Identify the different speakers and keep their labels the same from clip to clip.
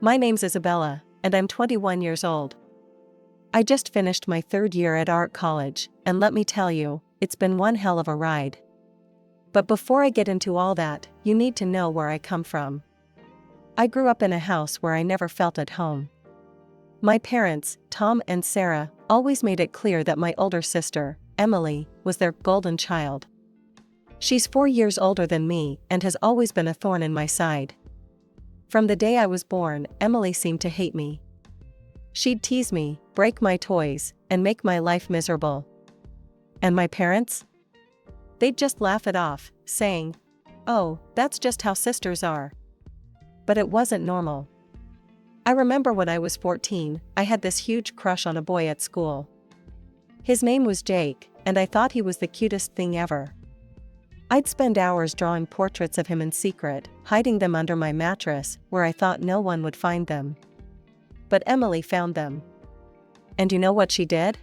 Speaker 1: My name's Isabella, and I'm 21 years old. I just finished my 3rd year at art college, and let me tell you, it's been one hell of a ride. But before I get into all that, you need to know where I come from. I grew up in a house where I never felt at home. My parents, Tom and Sarah, always made it clear that my older sister, Emily, was their golden child. She's 4 years older than me and has always been a thorn in my side. From the day I was born, Emily seemed to hate me. She'd tease me, break my toys, and make my life miserable. And my parents? They'd just laugh it off, saying, "Oh, that's just how sisters are." But it wasn't normal. I remember when I was 14, I had this huge crush on a boy at school. His name was Jake, and I thought he was the cutest thing ever. I'd spend hours drawing portraits of him in secret, hiding them under my mattress where I thought no one would find them. But Emily found them. And you know what she did?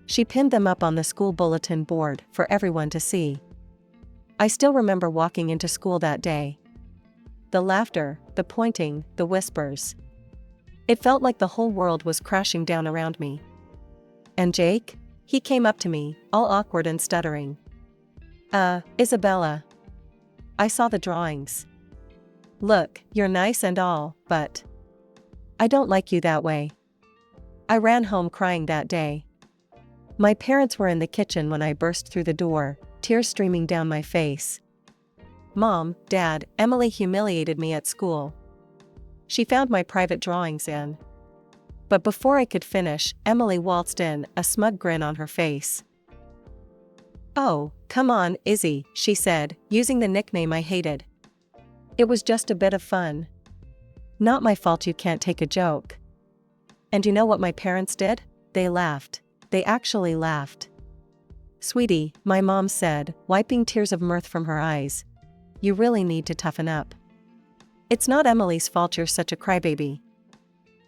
Speaker 1: She pinned them up on the school bulletin board for everyone to see. I still remember walking into school that day. The laughter, the pointing, the whispers. It felt like the whole world was crashing down around me. And Jake? He came up to me, all awkward and stuttering. Isabella. I saw the drawings. Look, you're nice and all, but I don't like you that way. I ran home crying that day. My parents were in the kitchen when I burst through the door, tears streaming down my face. Mom, Dad, Emily humiliated me at school. She found my private drawings in. But before I could finish, Emily waltzed in, a smug grin on her face. "Oh, come on, Izzy," she said, using the nickname I hated. "It was just a bit of fun. Not my fault you can't take a joke." And you know what my parents did? They laughed. They actually laughed. "Sweetie," my mom said, wiping tears of mirth from her eyes, "you really need to toughen up. It's not Emily's fault you're such a crybaby."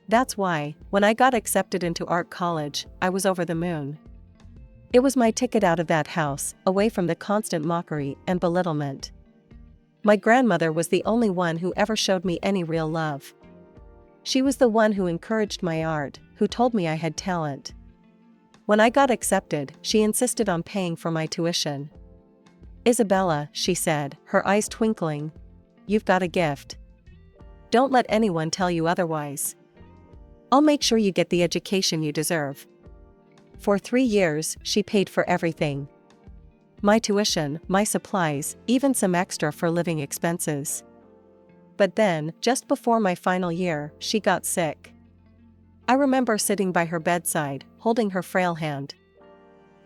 Speaker 1: That's why, when I got accepted into art college, I was over the moon. It was my ticket out of that house, away from the constant mockery and belittlement. My grandmother was the only one who ever showed me any real love. She was the one who encouraged my art, who told me I had talent. When I got accepted, she insisted on paying for my tuition. "Isabella," she said, her eyes twinkling, "you've got a gift. Don't let anyone tell you otherwise. I'll make sure you get the education you deserve." For 3 years, she paid for everything. My tuition, my supplies, even some extra for living expenses. But then, just before my final year, she got sick. I remember sitting by her bedside, holding her frail hand.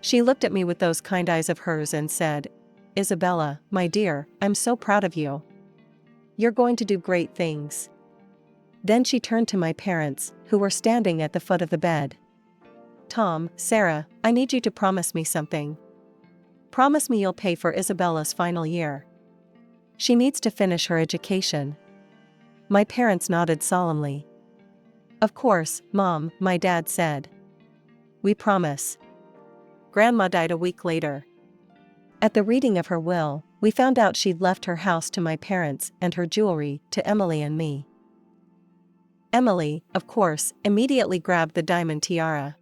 Speaker 1: She looked at me with those kind eyes of hers and said, "Isabella, my dear, I'm so proud of you. You're going to do great things." Then she turned to my parents, who were standing at the foot of the bed. "Tom, Sarah, I need you to promise me something. Promise me you'll pay for Isabella's final year. She needs to finish her education." My parents nodded solemnly. "Of course, Mom," my dad said. "We promise." Grandma died a week later. At the reading of her will, we found out she'd left her house to my parents and her jewelry to Emily and me. Emily, of course, immediately grabbed the diamond tiara.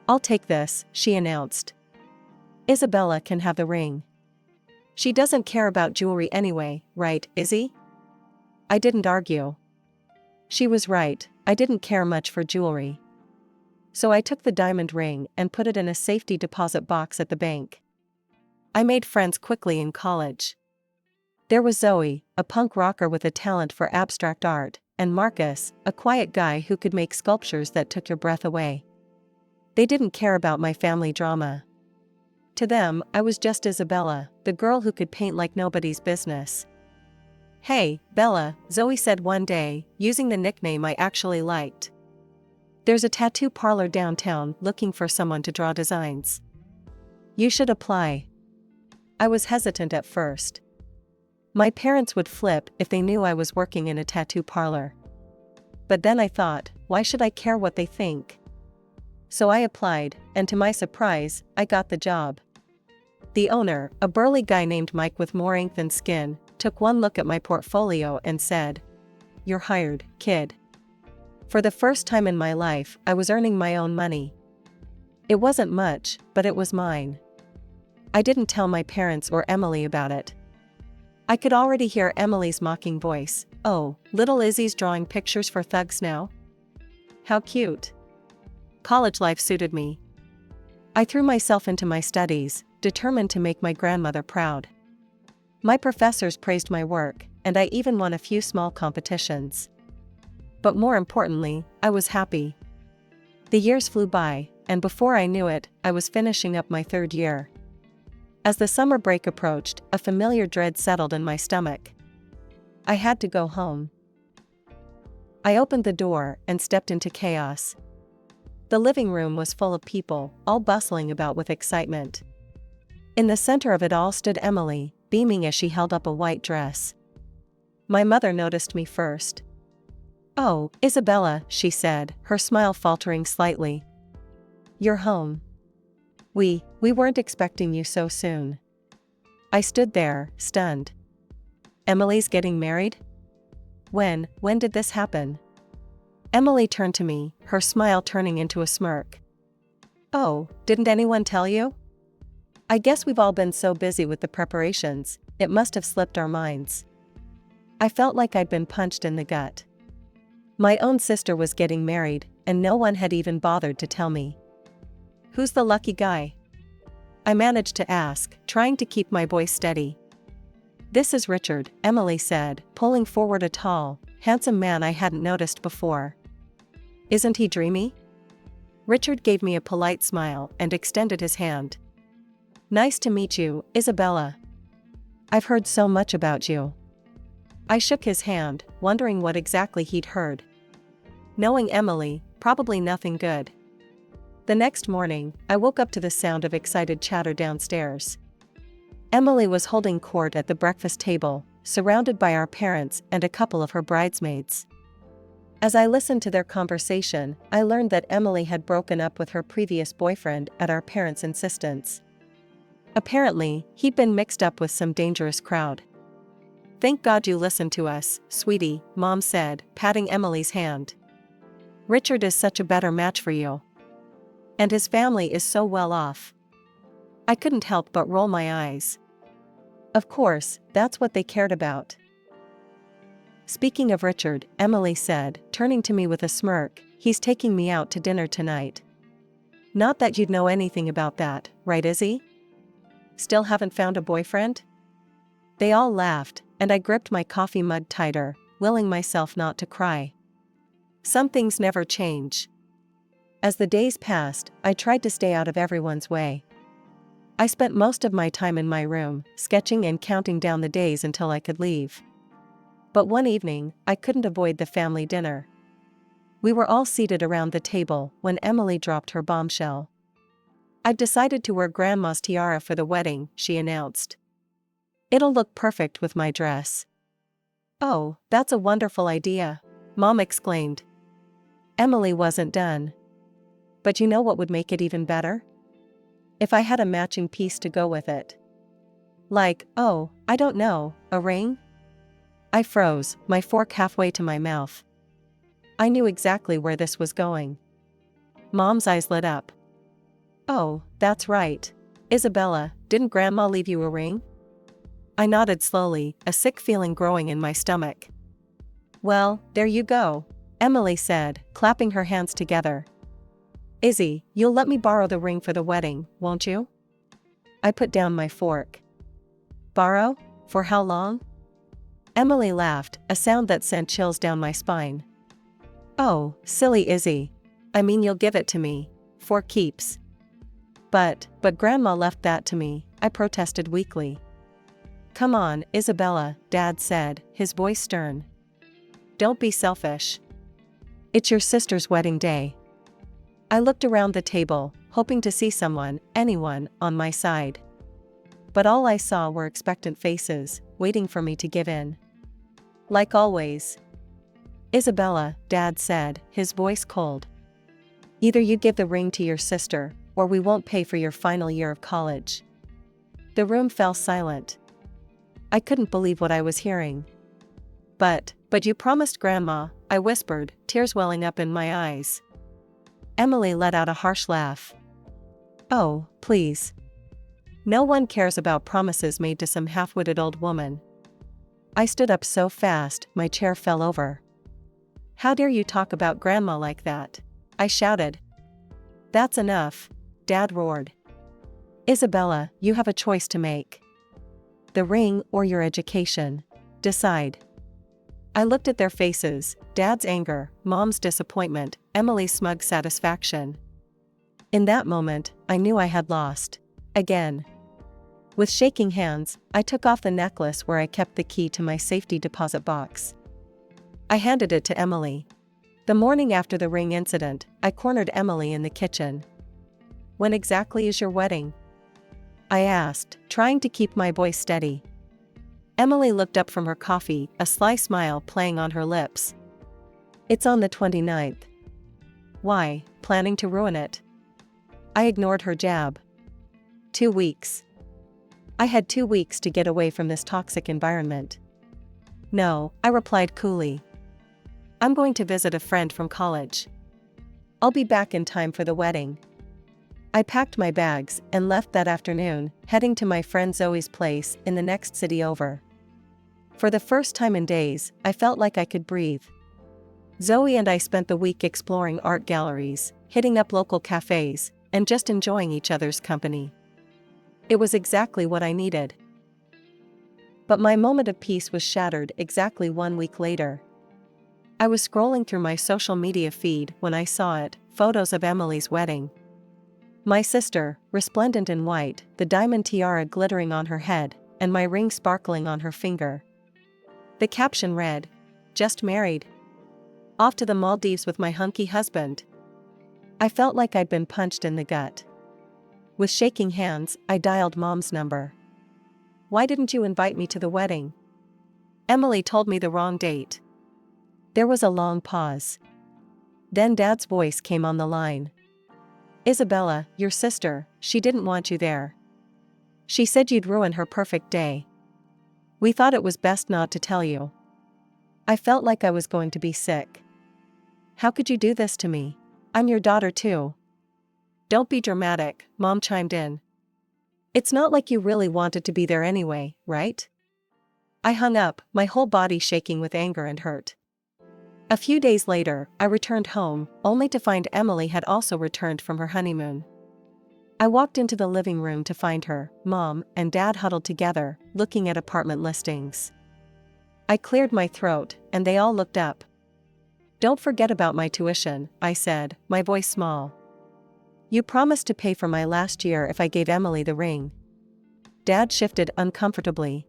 Speaker 1: "I'll take this," she announced. "Isabella can have the ring. She doesn't care about jewelry anyway, right, Izzy?" I didn't argue. She was right, I didn't care much for jewelry. So I took the diamond ring and put it in a safety deposit box at the bank. I made friends quickly in college. There was Zoe, a punk rocker with a talent for abstract art, and Marcus, a quiet guy who could make sculptures that took your breath away. They didn't care about my family drama. To them, I was just Isabella, the girl who could paint like nobody's business. "Hey, Bella," Zoe said one day, using the nickname I actually liked. "There's a tattoo parlor downtown looking for someone to draw designs. You should apply." I was hesitant at first. My parents would flip if they knew I was working in a tattoo parlor. But then I thought, why should I care what they think? So I applied, and to my surprise, I got the job. The owner, a burly guy named Mike with more ink than skin, took one look at my portfolio and said, "You're hired, kid." For the first time in my life, I was earning my own money. It wasn't much, but it was mine. I didn't tell my parents or Emily about it. I could already hear Emily's mocking voice. "Oh, little Izzy's drawing pictures for thugs now? How cute." College life suited me. I threw myself into my studies, determined to make my grandmother proud. My professors praised my work, and I even won a few small competitions. But more importantly, I was happy. The years flew by, and before I knew it, I was finishing up my third year. As the summer break approached, a familiar dread settled in my stomach. I had to go home. I opened the door and stepped into chaos. The living room was full of people, all bustling about with excitement. In the center of it all stood Emily, beaming as she held up a white dress. My mother noticed me first. "Oh, Isabella," she said, her smile faltering slightly. "You're home. We weren't expecting you so soon." I stood there, stunned. "Emily's getting married? When did this happen?" Emily turned to me, her smile turning into a smirk. "Oh, didn't anyone tell you? I guess we've all been so busy with the preparations, it must have slipped our minds." I felt like I'd been punched in the gut. My own sister was getting married, and no one had even bothered to tell me. "Who's the lucky guy?" I managed to ask, trying to keep my voice steady. "This is Richard," Emily said, pulling forward a tall, handsome man I hadn't noticed before. "Isn't he dreamy?" Richard gave me a polite smile and extended his hand. "Nice to meet you, Isabella. I've heard so much about you." I shook his hand, wondering what exactly he'd heard. Knowing Emily, probably nothing good. The next morning, I woke up to the sound of excited chatter downstairs. Emily was holding court at the breakfast table, surrounded by our parents and a couple of her bridesmaids. As I listened to their conversation, I learned that Emily had broken up with her previous boyfriend at our parents' insistence. Apparently, he'd been mixed up with some dangerous crowd. "Thank God you listened to us, sweetie," Mom said, patting Emily's hand. "Richard is such a better match for you. And his family is so well off." I couldn't help but roll my eyes. Of course, that's what they cared about. "Speaking of Richard," Emily said, turning to me with a smirk, "he's taking me out to dinner tonight. Not that you'd know anything about that, right, Izzy? Still haven't found a boyfriend?" They all laughed, and I gripped my coffee mug tighter, willing myself not to cry. Some things never change. As the days passed, I tried to stay out of everyone's way. I spent most of my time in my room, sketching and counting down the days until I could leave. But one evening, I couldn't avoid the family dinner. We were all seated around the table when Emily dropped her bombshell. "I've decided to wear Grandma's tiara for the wedding," she announced. "It'll look perfect with my dress." "Oh, that's a wonderful idea," Mom exclaimed. Emily wasn't done. "But you know what would make it even better? If I had a matching piece to go with it. Like, oh, I don't know, a ring?" I froze, my fork halfway to my mouth. I knew exactly where this was going. Mom's eyes lit up. "Oh, that's right. Isabella, didn't Grandma leave you a ring?" I nodded slowly, a sick feeling growing in my stomach. "Well, there you go," Emily said, clapping her hands together. "Izzy, you'll let me borrow the ring for the wedding, won't you?" I put down my fork. "Borrow? For how long?" Emily laughed, a sound that sent chills down my spine. "Oh, silly Izzy. I mean, you'll give it to me. For keeps." But Grandma left that to me," I protested weakly. "Come on, Isabella," Dad said, his voice stern. "Don't be selfish. It's your sister's wedding day." I looked around the table, hoping to see anyone, on my side. But all I saw were expectant faces, waiting for me to give in. Like always. "Isabella," Dad said, his voice cold. "Either you give the ring to your sister, or we won't pay for your final year of college." The room fell silent. I couldn't believe what I was hearing. But you promised Grandma, I whispered, tears welling up in my eyes. Emily let out a harsh laugh. Oh, please. No one cares about promises made to some half-witted old woman. I stood up so fast, my chair fell over. How dare you talk about Grandma like that? I shouted. That's enough, Dad roared. Isabella, you have a choice to make. The ring or your education. Decide. I looked at their faces, Dad's anger, Mom's disappointment, Emily's smug satisfaction. In that moment, I knew I had lost. Again. With shaking hands, I took off the necklace where I kept the key to my safety deposit box. I handed it to Emily. The morning after the ring incident, I cornered Emily in the kitchen. When exactly is your wedding? I asked, trying to keep my voice steady. Emily looked up from her coffee, a sly smile playing on her lips. It's on the 29th. Why, planning to ruin it? I ignored her jab. 2 weeks. I had 2 weeks to get away from this toxic environment. No, I replied coolly. I'm going to visit a friend from college. I'll be back in time for the wedding. I packed my bags and left that afternoon, heading to my friend Zoe's place in the next city over. For the first time in days, I felt like I could breathe. Zoe and I spent the week exploring art galleries, hitting up local cafes, and just enjoying each other's company. It was exactly what I needed. But my moment of peace was shattered exactly 1 week later. I was scrolling through my social media feed when I saw it, photos of Emily's wedding. My sister, resplendent in white, the diamond tiara glittering on her head, and my ring sparkling on her finger. The caption read, "Just married. Off to the Maldives with my hunky husband." I felt like I'd been punched in the gut. With shaking hands, I dialed Mom's number. Why didn't you invite me to the wedding? Emily told me the wrong date. There was a long pause. Then Dad's voice came on the line. Isabella, your sister, she didn't want you there. She said you'd ruin her perfect day. We thought it was best not to tell you. I felt like I was going to be sick. How could you do this to me? I'm your daughter too. Don't be dramatic, Mom chimed in. It's not like you really wanted to be there anyway, right? I hung up, my whole body shaking with anger and hurt. A few days later, I returned home, only to find Emily had also returned from her honeymoon. I walked into the living room to find her, Mom, and Dad huddled together, looking at apartment listings. I cleared my throat, and they all looked up. Don't forget about my tuition, I said, my voice small. You promised to pay for my last year if I gave Emily the ring. Dad shifted uncomfortably.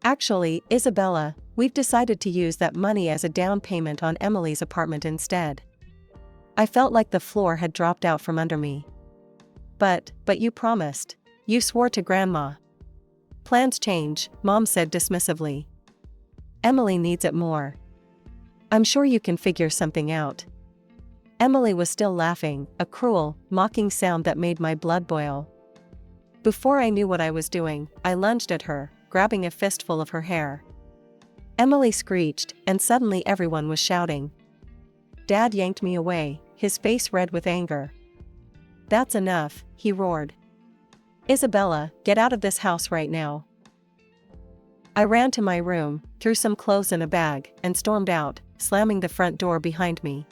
Speaker 1: Actually, Isabella, we've decided to use that money as a down payment on Emily's apartment instead. I felt like the floor had dropped out from under me. But you promised. You swore to Grandma. Plans change, Mom said dismissively. Emily needs it more. I'm sure you can figure something out. Emily was still laughing, a cruel, mocking sound that made my blood boil. Before I knew what I was doing, I lunged at her, grabbing a fistful of her hair. Emily screeched, and suddenly everyone was shouting. Dad yanked me away, his face red with anger. That's enough, he roared. Isabella, get out of this house right now. I ran to my room, threw some clothes in a bag, and stormed out, slamming the front door behind me.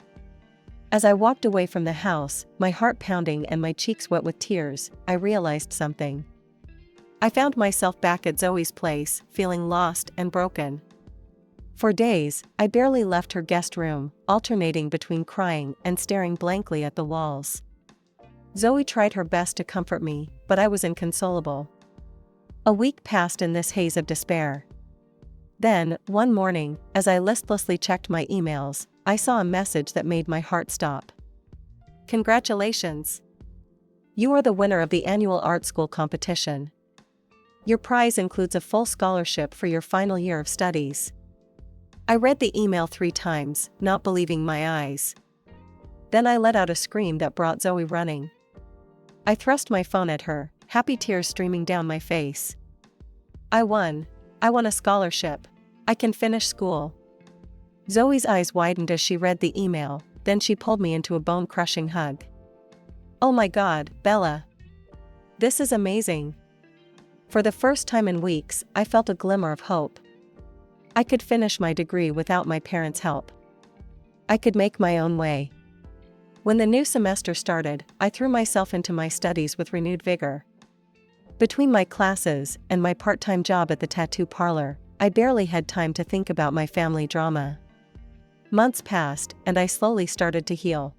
Speaker 1: As I walked away from the house, my heart pounding and my cheeks wet with tears, I realized something. I found myself back at Zoe's place, feeling lost and broken. For days, I barely left her guest room, alternating between crying and staring blankly at the walls. Zoe tried her best to comfort me, but I was inconsolable. A week passed in this haze of despair. Then, one morning, as I listlessly checked my emails, I saw a message that made my heart stop. Congratulations! You are the winner of the annual art school competition. Your prize includes a full scholarship for your final year of studies. I read the email 3 times, not believing my eyes. Then I let out a scream that brought Zoe running. I thrust my phone at her, happy tears streaming down my face. I won a scholarship. I can finish school. Zoe's eyes widened as she read the email, then she pulled me into a bone-crushing hug. Oh my God, Bella. This is amazing. For the first time in weeks, I felt a glimmer of hope. I could finish my degree without my parents' help. I could make my own way. When the new semester started, I threw myself into my studies with renewed vigor. Between my classes and my part-time job at the tattoo parlor, I barely had time to think about my family drama. Months passed, and I slowly started to heal.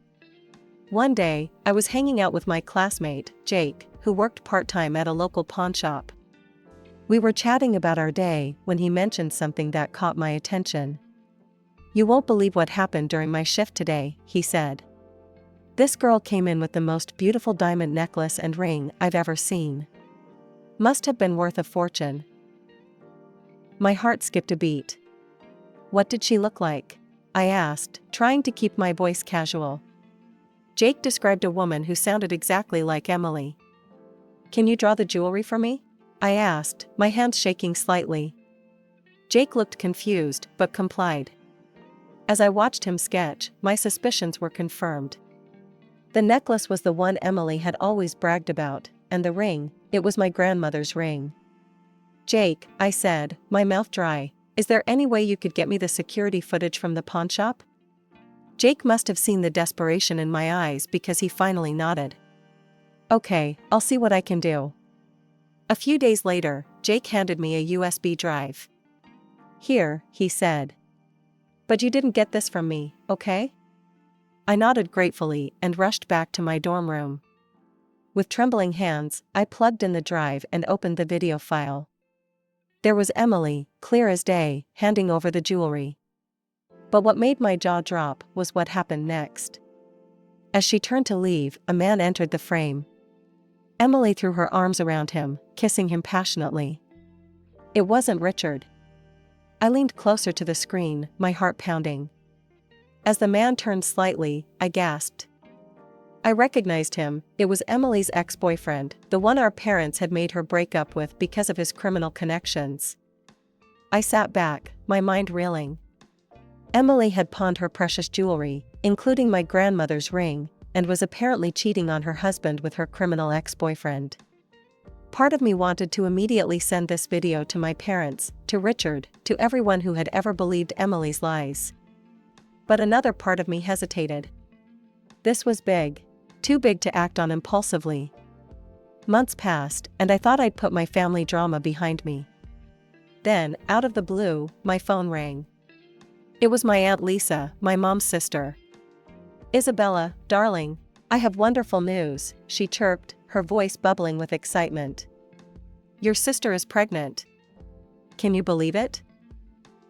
Speaker 1: One day, I was hanging out with my classmate, Jake, who worked part-time at a local pawn shop. We were chatting about our day when he mentioned something that caught my attention. "You won't believe what happened during my shift today," he said. "This girl came in with the most beautiful diamond necklace and ring I've ever seen. Must have been worth a fortune." My heart skipped a beat. "What did she look like?" I asked, trying to keep my voice casual. Jake described a woman who sounded exactly like Emily. "Can you draw the jewelry for me?" I asked, my hands shaking slightly. Jake looked confused, but complied. As I watched him sketch, my suspicions were confirmed. The necklace was the one Emily had always bragged about, and the ring, it was my grandmother's ring. "Jake," I said, my mouth dry, "is there any way you could get me the security footage from the pawn shop?" Jake must have seen the desperation in my eyes because he finally nodded. "Okay, I'll see what I can do." A few days later, Jake handed me a USB drive. "Here," he said. "But you didn't get this from me, okay?" I nodded gratefully and rushed back to my dorm room. With trembling hands, I plugged in the drive and opened the video file. There was Emily, clear as day, handing over the jewelry. But what made my jaw drop was what happened next. As she turned to leave, a man entered the frame. Emily threw her arms around him, kissing him passionately. It wasn't Richard. I leaned closer to the screen, my heart pounding. As the man turned slightly, I gasped. I recognized him. It was Emily's ex-boyfriend, the one our parents had made her break up with because of his criminal connections. I sat back, my mind reeling. Emily had pawned her precious jewelry, including my grandmother's ring, and was apparently cheating on her husband with her criminal ex-boyfriend. Part of me wanted to immediately send this video to my parents, to Richard, to everyone who had ever believed Emily's lies. But another part of me hesitated. This was big. Too big to act on impulsively. Months passed, and I thought I'd put my family drama behind me. Then, out of the blue, my phone rang. It was my Aunt Lisa, my mom's sister. "Isabella, darling, I have wonderful news," she chirped, her voice bubbling with excitement. "Your sister is pregnant. Can you believe it?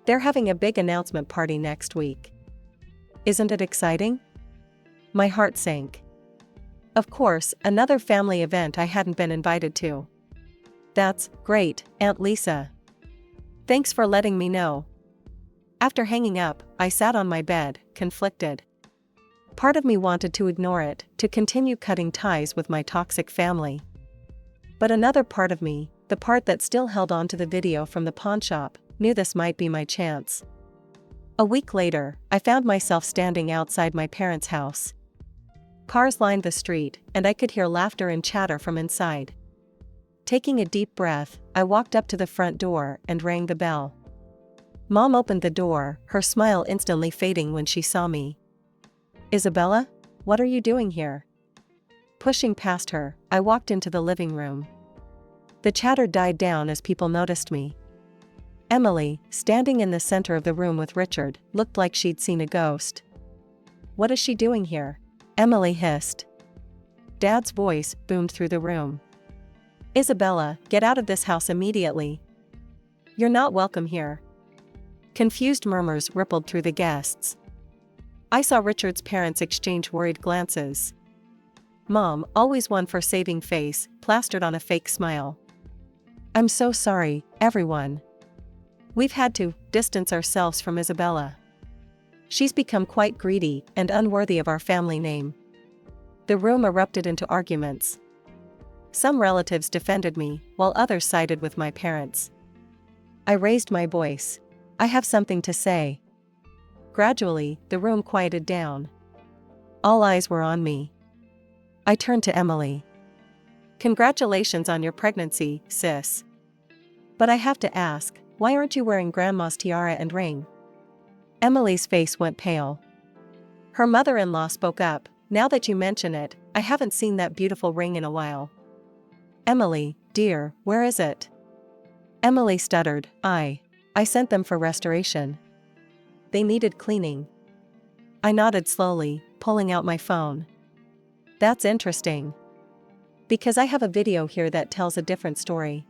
Speaker 1: They're having a big announcement party next week. Isn't it exciting?" My heart sank. Of course, another family event I hadn't been invited to. "That's great, Aunt Lisa. Thanks for letting me know." After hanging up, I sat on my bed, conflicted. Part of me wanted to ignore it, to continue cutting ties with my toxic family. But another part of me, the part that still held on to the video from the pawn shop, knew this might be my chance. A week later, I found myself standing outside my parents' house. Cars lined the street, and I could hear laughter and chatter from inside. Taking a deep breath, I walked up to the front door and rang the bell. Mom opened the door, her smile instantly fading when she saw me. "Isabella, what are you doing here?" Pushing past her, I walked into the living room. The chatter died down as people noticed me. Emily, standing in the center of the room with Richard, looked like she'd seen a ghost. "What is she doing here?" Emily hissed. Dad's voice boomed through the room. "Isabella, get out of this house immediately. You're not welcome here." Confused murmurs rippled through the guests. I saw Richard's parents exchange worried glances. Mom, always one for saving face, plastered on a fake smile. "I'm so sorry, everyone. We've had to distance ourselves from Isabella. She's become quite greedy and unworthy of our family name." The room erupted into arguments. Some relatives defended me, while others sided with my parents. I raised my voice. I have something to say. Gradually, the room quieted down. All eyes were on me. I turned to Emily. Congratulations on your pregnancy, sis. But I have to ask, why aren't you wearing Grandma's tiara and ring? Emily's face went pale. Her mother-in-law spoke up, now that you mention it, I haven't seen that beautiful ring in a while. Emily, dear, where is it? Emily stuttered, I sent them for restoration. They needed cleaning. I nodded slowly, pulling out my phone. That's interesting. Because I have a video here that tells a different story.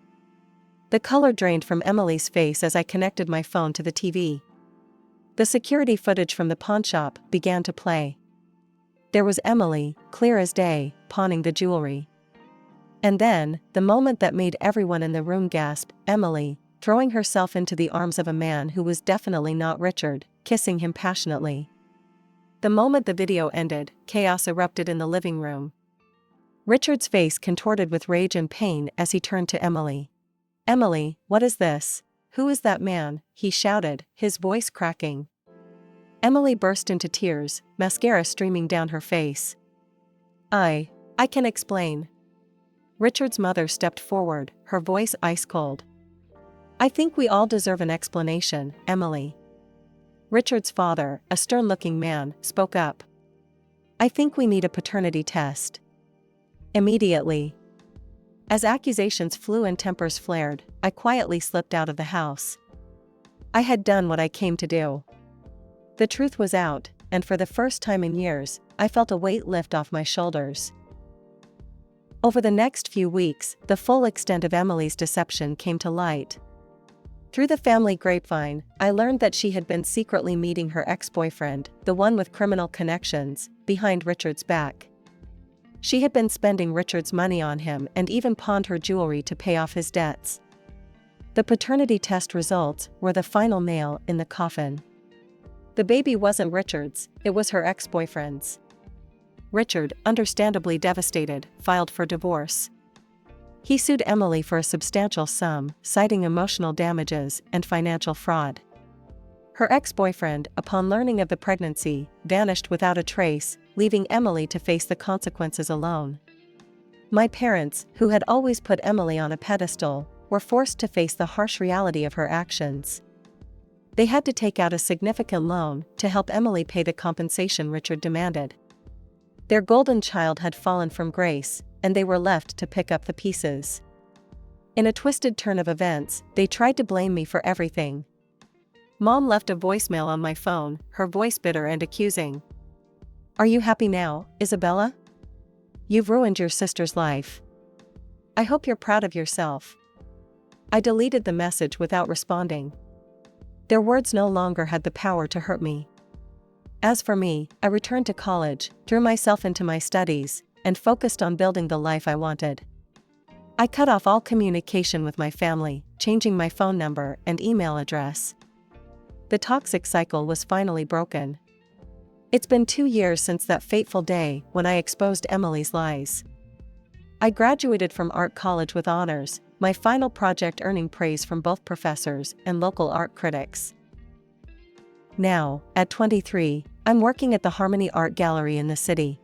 Speaker 1: The color drained from Emily's face as I connected my phone to the TV. The security footage from the pawnshop began to play. There was Emily, clear as day, pawning the jewelry. And then, the moment that made everyone in the room gasp, Emily, throwing herself into the arms of a man who was definitely not Richard, kissing him passionately. The moment the video ended, chaos erupted in the living room. Richard's face contorted with rage and pain as he turned to Emily. Emily, what is this? Who is that man? He shouted, his voice cracking. Emily burst into tears, mascara streaming down her face. I can explain. Richard's mother stepped forward, her voice ice cold. I think we all deserve an explanation, Emily. Richard's father, a stern-looking man, spoke up. I think we need a paternity test. Immediately. As accusations flew and tempers flared, I quietly slipped out of the house. I had done what I came to do. The truth was out, and for the first time in years, I felt a weight lift off my shoulders. Over the next few weeks, the full extent of Emily's deception came to light. Through the family grapevine, I learned that she had been secretly meeting her ex-boyfriend, the one with criminal connections, behind Richard's back. She had been spending Richard's money on him and even pawned her jewelry to pay off his debts. The paternity test results were the final nail in the coffin. The baby wasn't Richard's, it was her ex-boyfriend's. Richard, understandably devastated, filed for divorce. He sued Emily for a substantial sum, citing emotional damages and financial fraud. Her ex-boyfriend, upon learning of the pregnancy, vanished without a trace, leaving Emily to face the consequences alone. My parents, who had always put Emily on a pedestal, were forced to face the harsh reality of her actions. They had to take out a significant loan to help Emily pay the compensation Richard demanded. Their golden child had fallen from grace, and they were left to pick up the pieces. In a twisted turn of events, they tried to blame me for everything. Mom left a voicemail on my phone, her voice bitter and accusing. Are you happy now, Isabella? You've ruined your sister's life. I hope you're proud of yourself. I deleted the message without responding. Their words no longer had the power to hurt me. As for me, I returned to college, threw myself into my studies, and focused on building the life I wanted. I cut off all communication with my family, changing my phone number and email address. The toxic cycle was finally broken. It's been 2 years since that fateful day when I exposed Emily's lies. I graduated from art college with honors, my final project earning praise from both professors and local art critics. Now, at 23, I'm working at the Harmony Art Gallery in the city.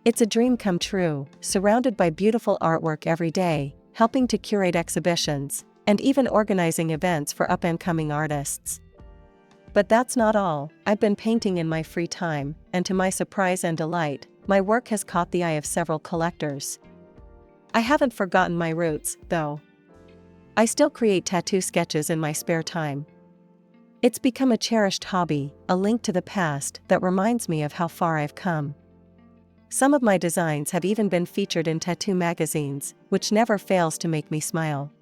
Speaker 1: It's a dream come true, surrounded by beautiful artwork every day, helping to curate exhibitions, and even organizing events for up-and-coming artists. But that's not all. I've been painting in my free time, and to my surprise and delight, my work has caught the eye of several collectors. I haven't forgotten my roots, though. I still create tattoo sketches in my spare time. It's become a cherished hobby, a link to the past that reminds me of how far I've come. Some of my designs have even been featured in tattoo magazines, which never fails to make me smile.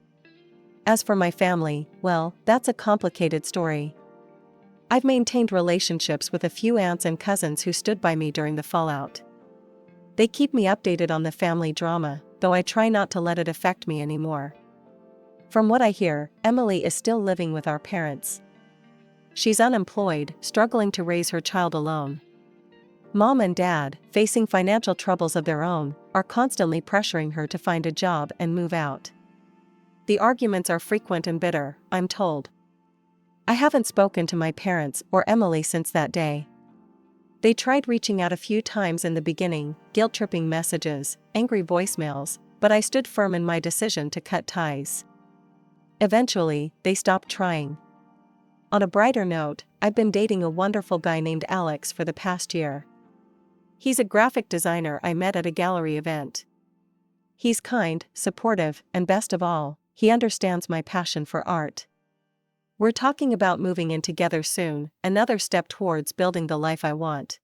Speaker 1: As for my family, well, that's a complicated story. I've maintained relationships with a few aunts and cousins who stood by me during the fallout. They keep me updated on the family drama, though I try not to let it affect me anymore. From what I hear, Emily is still living with our parents. She's unemployed, struggling to raise her child alone. Mom and Dad, facing financial troubles of their own, are constantly pressuring her to find a job and move out. The arguments are frequent and bitter, I'm told. I haven't spoken to my parents or Emily since that day. They tried reaching out a few times in the beginning, guilt-tripping messages, angry voicemails, but I stood firm in my decision to cut ties. Eventually, they stopped trying. On a brighter note, I've been dating a wonderful guy named Alex for the past year. He's a graphic designer I met at a gallery event. He's kind, supportive, and best of all, he understands my passion for art. We're talking about moving in together soon, another step towards building the life I want.